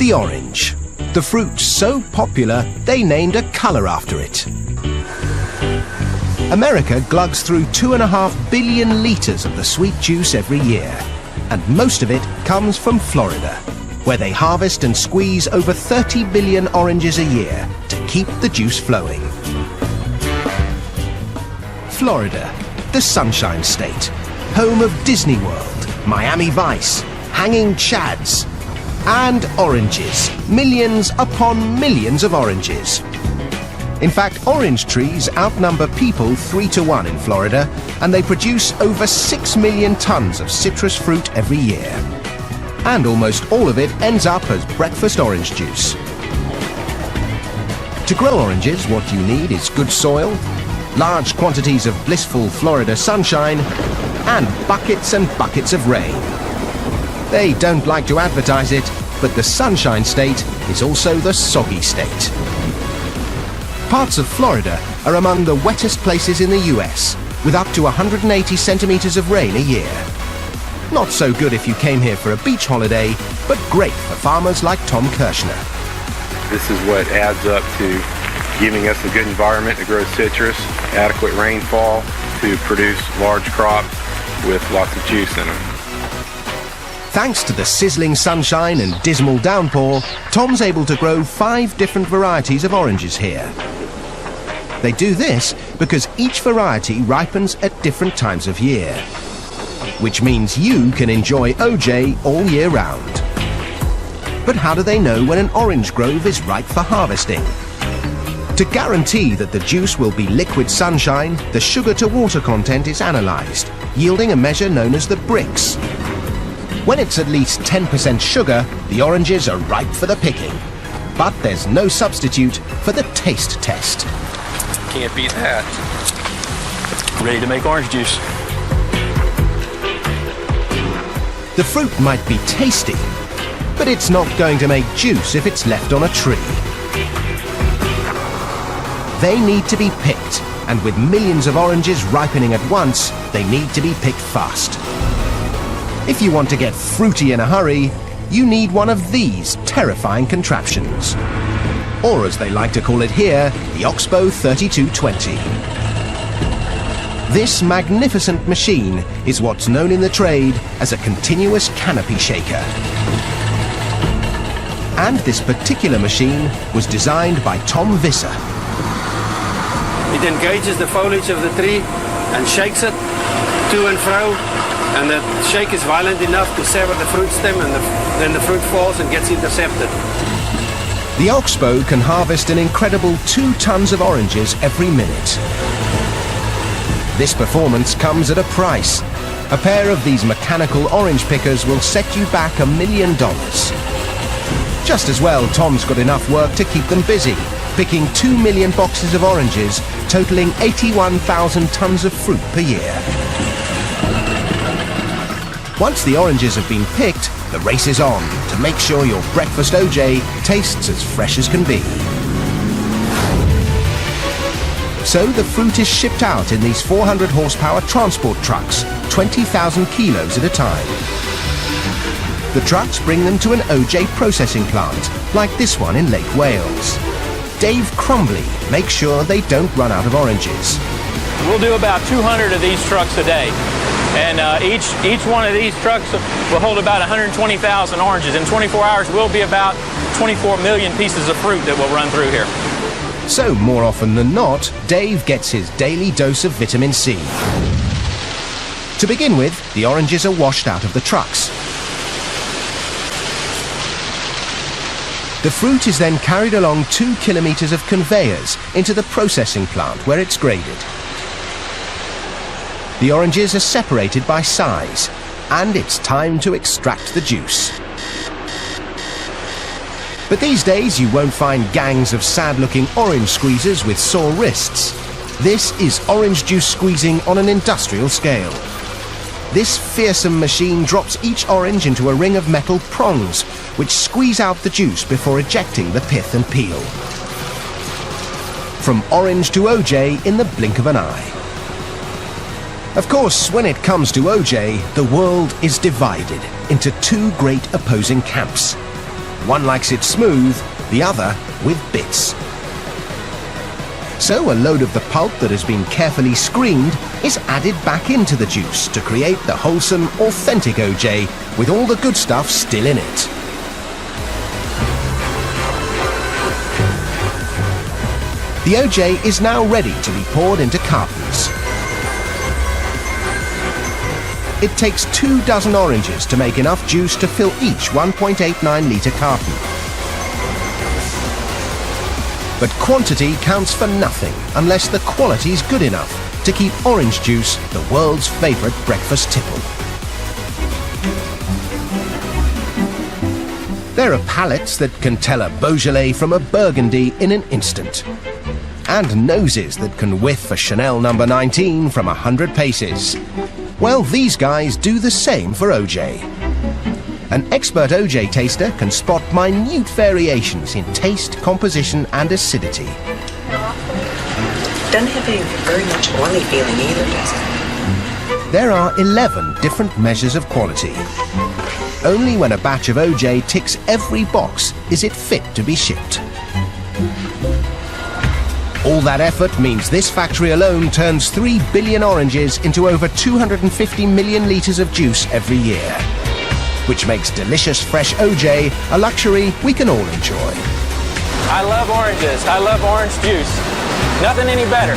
The orange. The fruit so popular, they named a color after it. America glugs through 2.5 billion litres of the sweet juice every year, and most of it comes from Florida, where they harvest and squeeze over 30 billion oranges a year to keep the juice flowing. Florida, the Sunshine State, home of Disney World, Miami Vice, hanging chads, and oranges, millions upon millions of oranges. In fact, orange trees outnumber people 3 to 1 in Florida, and they produce over 6 million tons of citrus fruit every year. And almost all of it ends up as breakfast orange juice. To grow oranges, what you need is good soil, large quantities of blissful Florida sunshine, and buckets and buckets of rain. They don't like to advertise it, but the Sunshine State is also the soggy state. Parts of Florida are among the wettest places in the US, with up to 180 centimeters of rain a year. Not so good if you came here for a beach holiday, but great for farmers like Tom Kirshner. This is what adds up to giving us a good environment to grow citrus, adequate rainfall to produce large crops with lots of juice in them. Thanks to the sizzling sunshine and dismal downpour, Tom's able to grow 5 different varieties of oranges here. They do this because each variety ripens at different times of year, which means you can enjoy OJ all year round. But how do they know when an orange grove is ripe for harvesting? To guarantee that the juice will be liquid sunshine, the sugar-to-water content is analysed, yielding a measure known as the Brix. When it's at least 10% sugar, the oranges are ripe for the picking. But there's no substitute for the taste test. Can't beat that. Ready to make orange juice. The fruit might be tasty, but it's not going to make juice if it's left on a tree. They need to be picked, and with millions of oranges ripening at once, they need to be picked fast. If you want to get fruity in a hurry, you need one of these terrifying contraptions. Or as they like to call it here, the Oxbow 3220. This magnificent machine is what's known in the trade as a continuous canopy shaker. And this particular machine was designed by Tom Visser. It engages the foliage of the tree and shakes it to and fro, and the shake is violent enough to sever the fruit stem, and then the fruit falls and gets intercepted. The Oxbow can harvest an incredible 2 tons of oranges every minute. This performance comes at a price. A pair of these mechanical orange pickers will set you back $1 million. Just as well, Tom's got enough work to keep them busy, picking 2 million boxes of oranges, totaling 81,000 tons of fruit per year. Once the oranges have been picked, the race is on to make sure your breakfast OJ tastes as fresh as can be. So the fruit is shipped out in these 400 horsepower transport trucks, 20,000 kilos at a time. The trucks bring them to an OJ processing plant, like this one in Lake Wales. Dave Crumbly makes sure they don't run out of oranges. We'll do about 200 of these trucks a day. And each one of these trucks will hold about 120,000 oranges. In 24 hours, we'll be about 24 million pieces of fruit that will run through here. So more often than not, Dave gets his daily dose of vitamin C. To begin with, the oranges are washed out of the trucks. The fruit is then carried along 2 kilometers of conveyors into the processing plant where it's graded. The oranges are separated by size, and it's time to extract the juice. But these days you won't find gangs of sad-looking orange squeezers with sore wrists. This is orange juice squeezing on an industrial scale. This fearsome machine drops each orange into a ring of metal prongs, which squeeze out the juice before ejecting the pith and peel. From orange to OJ in the blink of an eye. Of course, when it comes to OJ, the world is divided into 2 great opposing camps. One likes it smooth, the other with bits. So a load of the pulp that has been carefully screened is added back into the juice to create the wholesome, authentic OJ with all the good stuff still in it. The OJ is now ready to be poured into cartons. It takes 24 oranges to make enough juice to fill each 1.89 litre carton. But quantity counts for nothing unless the quality's good enough to keep orange juice the world's favourite breakfast tipple. There are palates that can tell a Beaujolais from a Burgundy in an instant. And noses that can whiff a Chanel No. 19 from 100 paces. Well, these guys do the same for OJ. An expert OJ taster can spot minute variations in taste, composition and acidity. Doesn't have a very much oily feeling either, does it? There are 11 different measures of quality. Only when a batch of OJ ticks every box is it fit to be shipped. All that effort means this factory alone turns 3 billion oranges into over 250 million litres of juice every year, which makes delicious fresh OJ a luxury we can all enjoy. I love oranges. I love orange juice. Nothing any better.